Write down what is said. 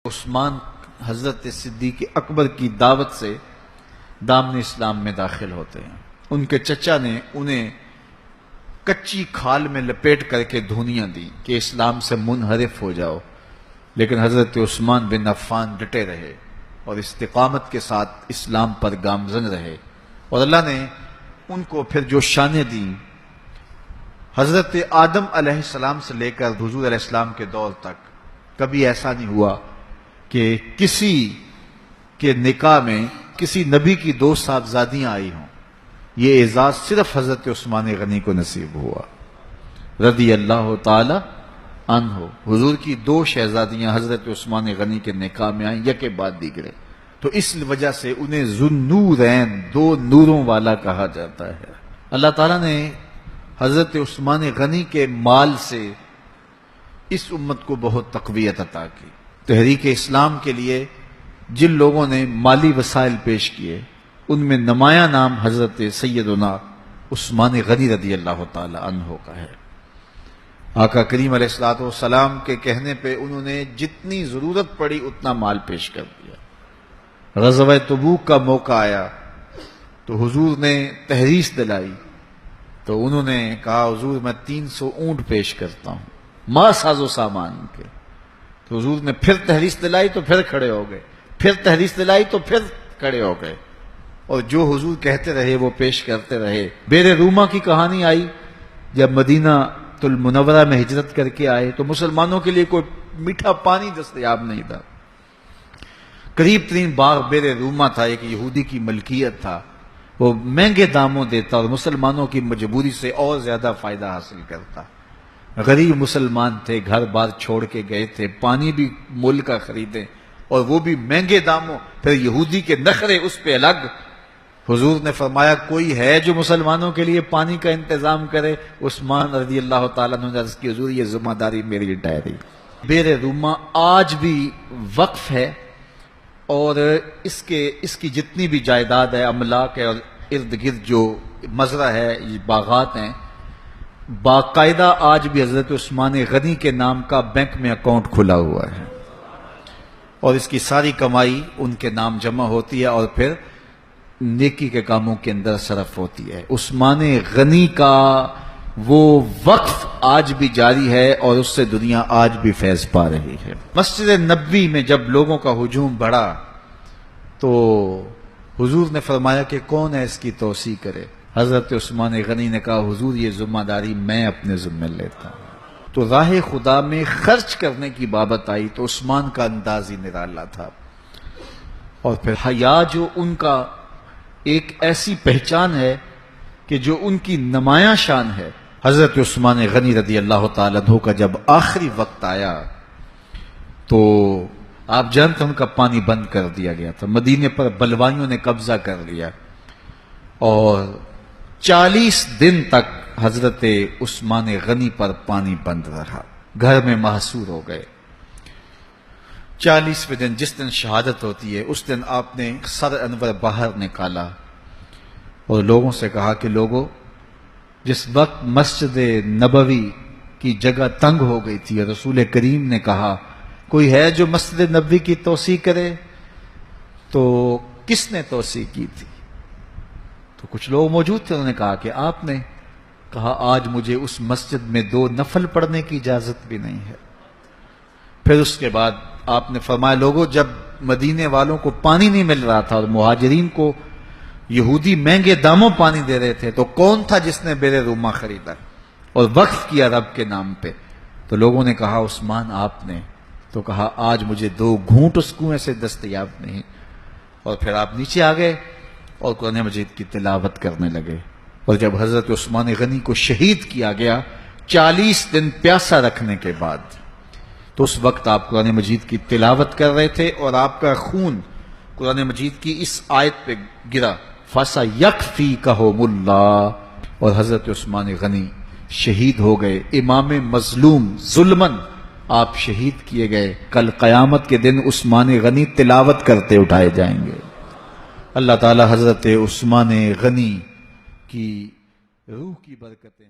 عثمان حضرت صدیق اکبر کی دعوت سے دامن اسلام میں داخل ہوتے ہیں۔ ان کے چچا نے انہیں کچی کھال میں لپیٹ کر کے دھونیاں دی کہ اسلام سے منحرف ہو جاؤ، لیکن حضرت عثمان بن عفان ڈٹے رہے اور استقامت کے ساتھ اسلام پر گامزن رہے، اور اللہ نے ان کو پھر جو شانیں دیں، حضرت آدم علیہ السلام سے لے کر حضور علیہ السلام کے دور تک کبھی ایسا نہیں ہوا کہ کسی کے نکاح میں کسی نبی کی دو صاحبزادیاں آئی ہوں۔ یہ اعزاز صرف حضرت عثمان غنی کو نصیب ہوا رضی اللہ تعالی عنہ۔ حضور کی دو شہزادیاں حضرت عثمان غنی کے نکاح میں آئیں، یکے بعد دیگرے، تو اس وجہ سے انہیں ذوالنورین، دو نوروں والا کہا جاتا ہے۔ اللہ تعالیٰ نے حضرت عثمان غنی کے مال سے اس امت کو بہت تقویت عطا کی۔ تحریک اسلام کے لیے جن لوگوں نے مالی وسائل پیش کیے، ان میں نمایاں نام حضرت سیدنا عثمان غنی رضی اللہ تعالی عنہ کا ہے۔ آقا کریم علیہ الصلوۃ والسلام کے کہنے پہ انہوں نے جتنی ضرورت پڑی اتنا مال پیش کر دیا۔ غزوہ تبوک کا موقع آیا تو حضور نے تحریص دلائی، تو انہوں نے کہا حضور میں 300 اونٹ پیش کرتا ہوں ما ساز و سامان کے۔ تو حضور نے پھر تحریص دلائی تو پھر کھڑے ہو گئے، پھر تحریص دلائی تو پھر کھڑے ہو گئے، اور جو حضور کہتے رہے وہ پیش کرتے رہے۔ بیر روما کی کہانی آئی، جب مدینہ المنورہ میں ہجرت کر کے آئے تو مسلمانوں کے لیے کوئی میٹھا پانی دستیاب نہیں تھا۔ قریب ترین باغ بیر روما تھا، ایک یہودی کی ملکیت تھا، وہ مہنگے داموں دیتا اور مسلمانوں کی مجبوری سے اور زیادہ فائدہ حاصل کرتا۔ غریب مسلمان تھے، گھر بار چھوڑ کے گئے تھے، پانی بھی مول کا خریدے اور وہ بھی مہنگے داموں، پھر یہودی کے نخرے اس پہ الگ۔ حضور نے فرمایا کوئی ہے جو مسلمانوں کے لیے پانی کا انتظام کرے؟ عثمان رضی اللہ تعالیٰ عنہ نے عرض کی حضور یہ ذمہ داری میری ٹھہری۔ بیر روما آج بھی وقف ہے، اور اس کی جتنی بھی جائیداد ہے، املاک ہے، اور ارد گرد جو مزرعہ ہے، یہ باغات ہیں، باقاعدہ آج بھی حضرت عثمان غنی کے نام کا بینک میں اکاؤنٹ کھلا ہوا ہے، اور اس کی ساری کمائی ان کے نام جمع ہوتی ہے اور پھر نیکی کے کاموں کے اندر صرف ہوتی ہے۔ عثمان غنی کا وہ وقف آج بھی جاری ہے، اور اس سے دنیا آج بھی فیض پا رہی ہے۔ مسجد نبوی میں جب لوگوں کا ہجوم بڑھا تو حضور نے فرمایا کہ کون ہے اس کی توسیع کرے؟ حضرت عثمان غنی نے کہا حضور یہ ذمہ داری میں اپنے ذمہ لیتا ہوں۔ تو راہ خدا میں خرچ کرنے کی بابت آئی تو عثمان کا انداز ہی نرالا تھا، اور پھر حیا جو ان کا ایک ایسی پہچان ہے کہ جو ان کی نمایاں شان ہے۔ حضرت عثمان غنی رضی اللہ تعالیٰ عنہ کا جب آخری وقت آیا تو آپ جانتے ان کا پانی بند کر دیا گیا تھا، مدینے پر بلوائیوں نے قبضہ کر لیا، اور 40 دن تک حضرت عثمان غنی پر پانی بند رہا، گھر میں محصور ہو گئے۔ 40ویں دن جس دن شہادت ہوتی ہے اس دن آپ نے سر انور باہر نکالا اور لوگوں سے کہا کہ لوگوں، جس وقت مسجد نبوی کی جگہ تنگ ہو گئی تھی، رسول کریم نے کہا کوئی ہے جو مسجد نبوی کی توسیع کرے؟ تو کس نے توسیع کی تھی؟ تو کچھ لوگ موجود تھے، انہوں نے کہا کہ آپ نے کہا آج مجھے اس مسجد میں 2 نفل پڑھنے کی اجازت بھی نہیں ہے۔ پھر اس کے بعد آپ نے فرمایا لوگوں، جب مدینے والوں کو پانی نہیں مل رہا تھا اور مہاجرین کو یہودی مہنگے داموں پانی دے رہے تھے، تو کون تھا جس نے بیر روما خریدا اور وقف کیا رب کے نام پہ؟ تو لوگوں نے کہا عثمان آپ نے۔ تو کہا آج مجھے 2 گھونٹ اس کنویں سے دستیاب نہیں، اور پھر آپ نیچے آ گئے اور قرآن مجید کی تلاوت کرنے لگے۔ اور جب حضرت عثمان غنی کو شہید کیا گیا 40 دن پیاسا رکھنے کے بعد، تو اس وقت آپ قرآن مجید کی تلاوت کر رہے تھے، اور آپ کا خون قرآن مجید کی اس آیت پہ گرا فَسَيَكْفِيكَهُمُ اللَّهُ، اور حضرت عثمان غنی شہید ہو گئے، امام مظلوم ظلمن آپ شہید کیے گئے۔ کل قیامت کے دن عثمان غنی تلاوت کرتے اٹھائے جائیں گے۔ اللہ تعالی حضرت عثمان غنی کی روح کی برکتیں